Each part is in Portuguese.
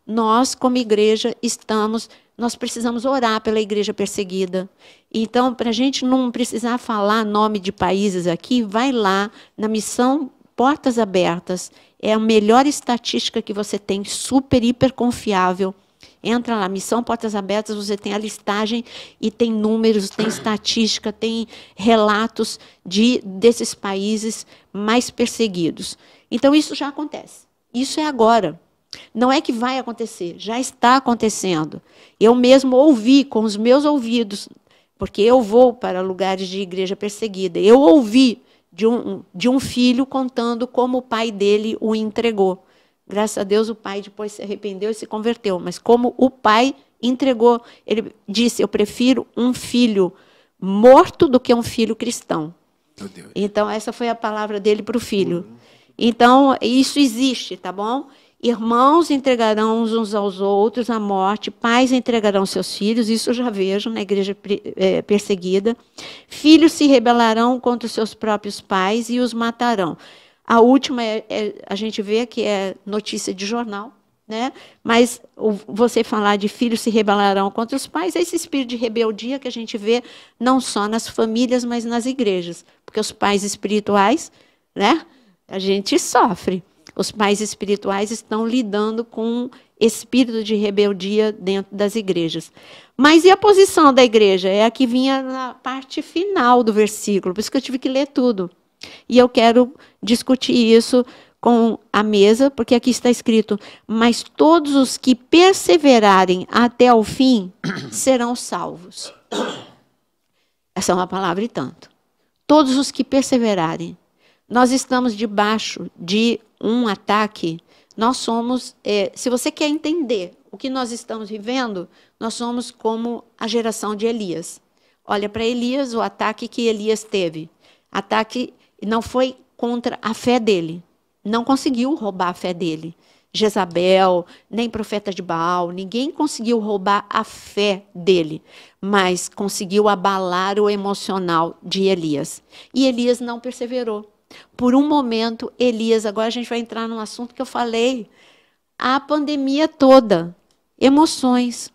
nós, como igreja, nós precisamos orar pela igreja perseguida. Então, para a gente não precisar falar nome de países aqui, vai lá na missão Portas Abertas. É a melhor estatística que você tem, super, hiper confiável. Entra lá, Missão Portas Abertas, você tem a listagem e tem números, tem estatística, tem relatos desses países mais perseguidos. Então, isso já acontece. Isso é agora. Não é que vai acontecer, já está acontecendo. Eu mesmo ouvi com os meus ouvidos, porque eu vou para lugares de igreja perseguida, eu ouvi de um filho contando como o pai dele o entregou. Graças a Deus, o pai depois se arrependeu e se converteu. Mas como o pai entregou, ele disse, eu prefiro um filho morto do que um filho cristão. Meu Deus. Então, essa foi a palavra dele para o filho. Então, isso existe, tá bom? Irmãos entregarão uns aos outros a morte, pais entregarão seus filhos, isso eu já vejo na igreja perseguida. Filhos se rebelarão contra os seus próprios pais e os matarão. A última, a gente vê que é notícia de jornal, né? Mas você falar de filhos se rebelarão contra os pais, é esse espírito de rebeldia que a gente vê não só nas famílias, mas nas igrejas. Porque os pais espirituais, né? A gente sofre. Os pais espirituais estão lidando com espírito de rebeldia dentro das igrejas. Mas e a posição da igreja? É a que vinha na parte final do versículo, por isso que eu tive que ler tudo. E eu quero discutir isso com a mesa, porque aqui está escrito, mas todos os que perseverarem até o fim serão salvos. Essa é uma palavra e tanto. Todos os que perseverarem. Nós estamos debaixo de um ataque. Nós somos, se você quer entender o que nós estamos vivendo, nós somos como a geração de Elias. Olha para Elias, o ataque que Elias teve. Ataque não foi contra a fé dele. Não conseguiu roubar a fé dele. Jezabel, nem profeta de Baal, ninguém conseguiu roubar a fé dele, mas conseguiu abalar o emocional de Elias. E Elias não perseverou. Por um momento, Elias, agora a gente vai entrar num assunto que eu falei, a pandemia toda, emoções.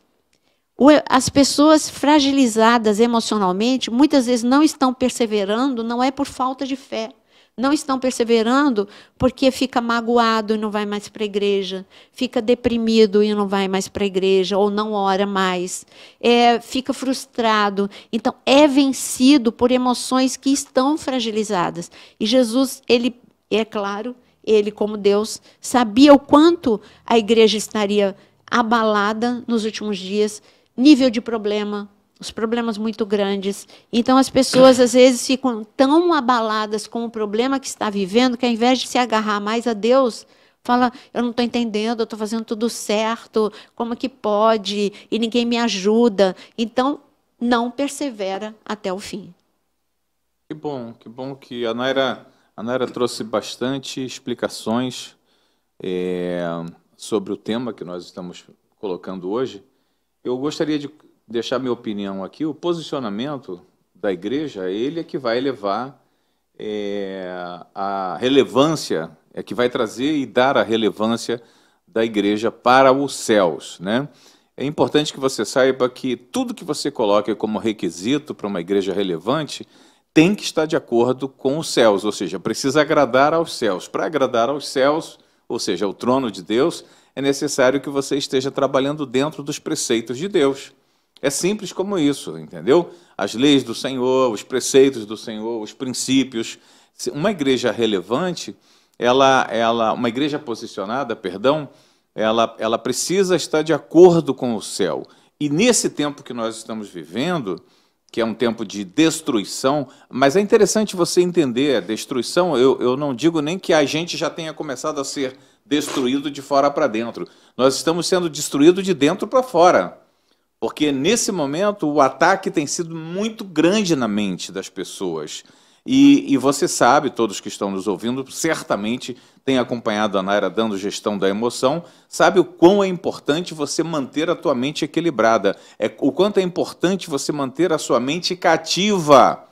As pessoas fragilizadas emocionalmente, muitas vezes não estão perseverando, não é por falta de fé. Não estão perseverando porque fica magoado e não vai mais para a igreja, fica deprimido e não vai mais para a igreja, ou não ora mais, fica frustrado. Então, é vencido por emoções que estão fragilizadas. E Jesus, ele, é claro, ele como Deus, sabia o quanto a igreja estaria abalada nos últimos dias, nível de problema, os problemas muito grandes. Então, as pessoas, às vezes, ficam tão abaladas com o problema que está vivendo, que, ao invés de se agarrar mais a Deus, fala, eu não estou entendendo, eu estou fazendo tudo certo, como que pode? E ninguém me ajuda. Então, não persevera até o fim. Que bom que a Naira trouxe bastante explicações sobre o tema que nós estamos colocando hoje. Eu gostaria de deixar minha opinião aqui. O posicionamento da igreja, ele é que vai levar a relevância, é que vai trazer e dar a relevância da igreja para os céus, né? É importante que você saiba que tudo que você coloca como requisito para uma igreja relevante tem que estar de acordo com os céus, ou seja, precisa agradar aos céus. Para agradar aos céus, ou seja, ao trono de Deus, é necessário que você esteja trabalhando dentro dos preceitos de Deus. É simples como isso, entendeu? As leis do Senhor, os preceitos do Senhor, os princípios. Uma igreja relevante, uma igreja posicionada, ela precisa estar de acordo com o céu. E nesse tempo que nós estamos vivendo, que é um tempo de destruição, mas é interessante você entender, a destruição, eu não digo nem que a gente já tenha começado a ser destruído de fora para dentro. Nós estamos sendo destruídos de dentro para fora. Porque, nesse momento, o ataque tem sido muito grande na mente das pessoas. E você sabe, todos que estão nos ouvindo, certamente têm acompanhado a Naira dando gestão da emoção, sabe o quão é importante você manter a tua mente equilibrada, o quanto é importante você manter a sua mente cativa,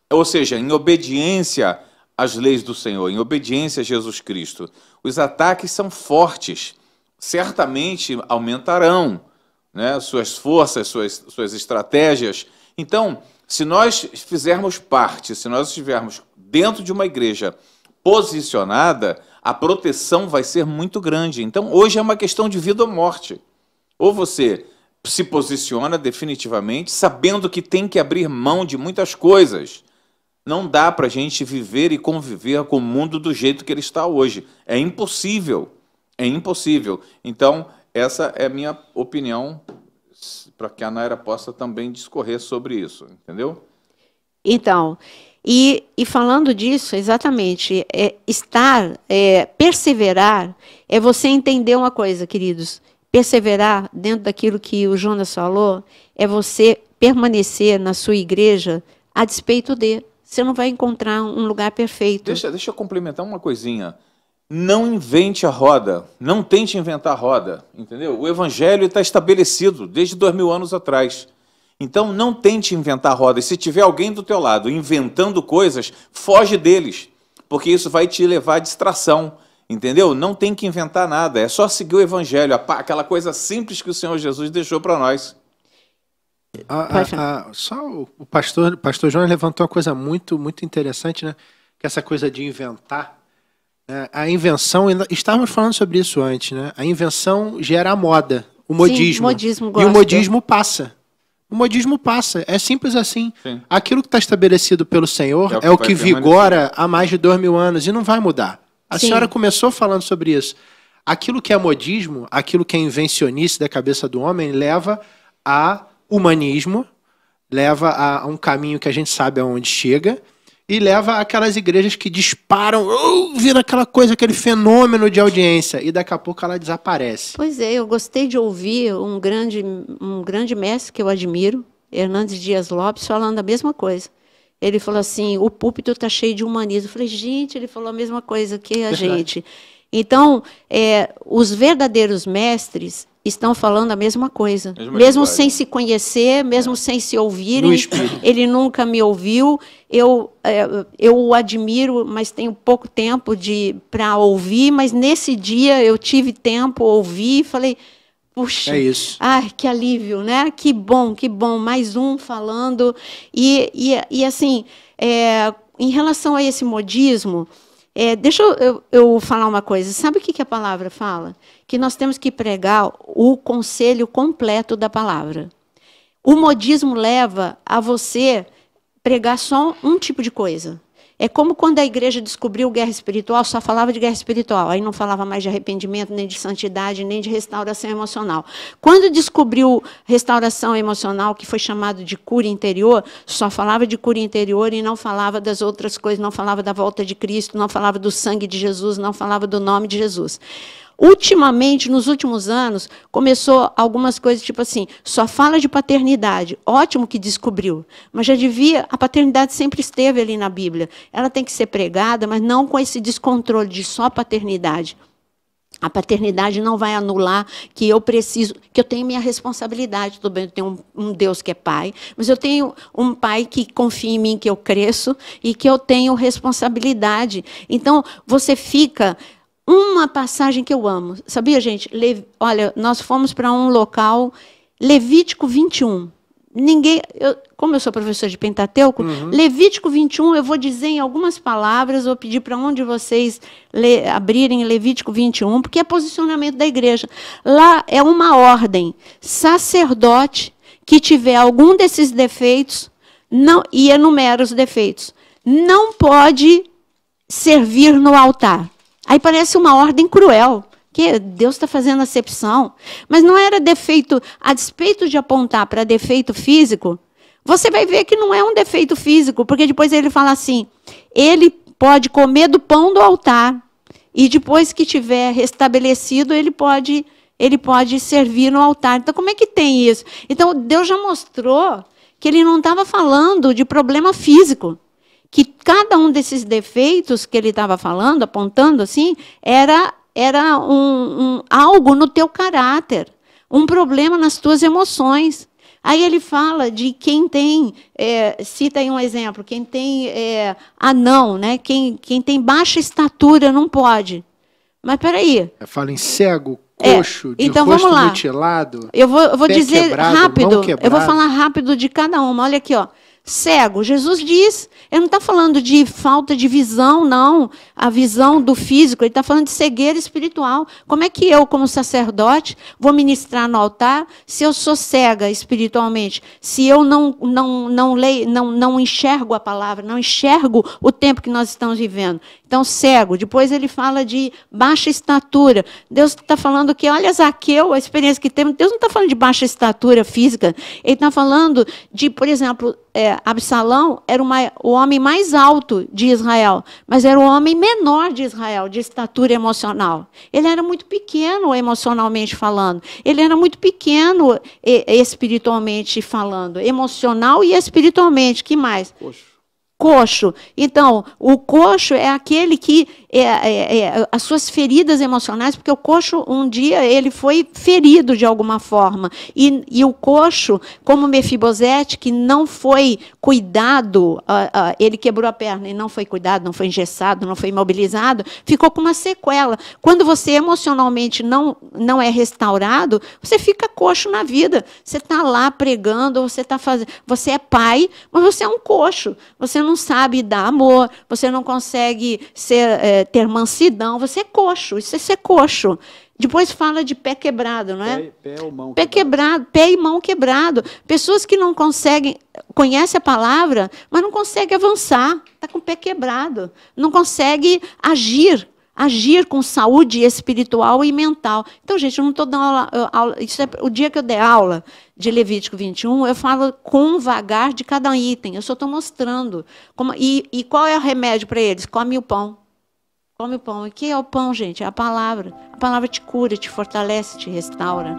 ou seja, em obediência às leis do Senhor, em obediência a Jesus Cristo. Os ataques são fortes. certamente aumentarão, né, suas forças, suas estratégias. Então, se nós fizermos parte, se nós estivermos dentro de uma igreja posicionada, a proteção vai ser muito grande. Então, hoje é uma questão de vida ou morte. Ou você se posiciona definitivamente, sabendo que tem que abrir mão de muitas coisas. Não dá para a gente viver e conviver com o mundo do jeito que ele está hoje. É impossível. É impossível. Então, essa é a minha opinião, para que a Naira possa também discorrer sobre isso, entendeu? Então, e falando disso, exatamente, perseverar, é você entender uma coisa, queridos. Perseverar dentro daquilo que o Jonas falou, é você permanecer na sua igreja a despeito de. Você não vai encontrar um lugar perfeito. Deixa eu complementar uma coisinha. Não invente a roda, não tente inventar a roda, entendeu? O evangelho está estabelecido desde 2000 anos atrás. Então, não tente inventar a roda. E se tiver alguém do teu lado inventando coisas, foge deles, porque isso vai te levar à distração, entendeu? Não tem que inventar nada, é só seguir o evangelho, aquela coisa simples que o Senhor Jesus deixou para nós. Só o pastor Jonas levantou uma coisa muito, muito interessante, né? Que essa coisa de inventar. A invenção, estávamos falando sobre isso antes, né? A invenção gera a moda, o modismo. Sim, modismo e o modismo passa. O modismo passa, é simples assim. Sim. Aquilo que está estabelecido pelo Senhor é o que vigora há mais de 2000 anos e não vai mudar. A senhora começou falando sobre isso. Aquilo que é modismo, aquilo que é invencionice da cabeça do homem, leva a humanismo, leva a um caminho que a gente sabe aonde chega, e leva aquelas igrejas que disparam, vira aquela coisa, aquele fenômeno de audiência, e daqui a pouco ela desaparece. Pois é, eu gostei de ouvir um grande mestre que eu admiro, Hernandes Dias Lopes, falando a mesma coisa. Ele falou assim, o púlpito está cheio de humanismo. Eu falei, gente, ele falou a mesma coisa que a gente. Então, os verdadeiros mestres estão falando a mesma coisa. Mesmo sem se conhecer, mesmo sem se ouvirem. Ele nunca me ouviu. Eu o admiro, mas tenho pouco tempo para ouvir. Mas nesse dia eu tive tempo, ouvi e falei, puxa, ai, que alívio, né? Que bom, mais um falando. E assim, em relação a esse modismo, deixa eu falar uma coisa. Sabe o que a palavra fala? Que nós temos que pregar o conselho completo da palavra. O modismo leva a você pregar só um tipo de coisa. É como quando a igreja descobriu guerra espiritual, só falava de guerra espiritual. Aí não falava mais de arrependimento, nem de santidade, nem de restauração emocional. Quando descobriu restauração emocional, que foi chamado de cura interior, só falava de cura interior e não falava das outras coisas, não falava da volta de Cristo, não falava do sangue de Jesus, não falava do nome de Jesus. Ultimamente, nos últimos anos, começou algumas coisas tipo assim, só fala de paternidade. Ótimo que descobriu, mas já a paternidade sempre esteve ali na Bíblia. Ela tem que ser pregada, mas não com esse descontrole de só paternidade. A paternidade não vai anular que eu tenho minha responsabilidade. Tudo bem, eu tenho um Deus que é pai, mas eu tenho um pai que confia em mim, que eu cresço e que eu tenho responsabilidade. Então, você fica... Uma passagem que eu amo. Sabia, gente? Olha, nós fomos para um local, Levítico 21. Como eu sou professora de Pentateuco, Levítico 21, eu vou dizer em algumas palavras, vou pedir para um de vocês abrirem Levítico 21, porque é posicionamento da igreja. Lá é uma ordem. Sacerdote que tiver algum desses defeitos, e enumera os defeitos, não pode servir no altar. Aí parece uma ordem cruel, que Deus está fazendo acepção. Mas não era defeito, a despeito de apontar para defeito físico, você vai ver que não é um defeito físico, porque depois ele fala assim, ele pode comer do pão do altar, e depois que tiver restabelecido, ele pode servir no altar. Então, como é que tem isso? Então, Deus já mostrou que ele não estava falando de problema físico. Que cada um desses defeitos que ele estava falando, apontando assim, era algo no teu caráter, um problema nas tuas emoções. Aí ele fala de quem tem, cita aí um exemplo, quem tem anão, né? Quem tem baixa estatura não pode. Mas espera aí. Fala em cego, coxo, de então, rosto vamos lá. mutilado, eu vou dizer quebrado, rápido, eu vou falar rápido de cada uma. Olha aqui, ó. Cego, Jesus diz, ele não está falando de falta de visão, não, a visão do físico, ele está falando de cegueira espiritual. Como é que eu, como sacerdote, vou ministrar no altar se eu sou cega espiritualmente, se eu não enxergo a palavra, não enxergo o tempo que nós estamos vivendo? Então, cego. Depois ele fala de baixa estatura. Deus está falando que, olha, Zaqueu, a experiência que temos, Deus não está falando de baixa estatura física, ele está falando de, por exemplo, Absalão era o homem mais alto de Israel, mas era o homem menor de Israel, de estatura emocional. Ele era muito pequeno emocionalmente falando. Ele era muito pequeno espiritualmente falando. Emocional e espiritualmente. Que mais? Coxo. Então, o coxo é aquele que as suas feridas emocionais, porque o coxo, um dia, ele foi ferido de alguma forma. E o coxo, como Mefibosete, que não foi cuidado, ele quebrou a perna e não foi cuidado, não foi engessado, não foi imobilizado, ficou com uma sequela. Quando você emocionalmente não é restaurado, você fica coxo na vida. Você está lá pregando, você é pai, mas você é um coxo. Você não sabe dar amor, você não consegue ter mansidão, você é coxo, isso é ser coxo. Depois fala de pé quebrado, não é? Pé ou mão pé quebrado, pé e mão quebrado. Pessoas que não conseguem, conhecem a palavra, mas não conseguem avançar, está com o pé quebrado, não consegue agir com saúde espiritual e mental. Então, gente, eu não estou dando aula, isso é o dia que eu der aula de Levítico 21, eu falo com vagar de cada item, eu só estou mostrando. E qual é o remédio para eles? Come o pão. Come o pão. E o que é o pão, gente? É a palavra. A palavra te cura, te fortalece, te restaura.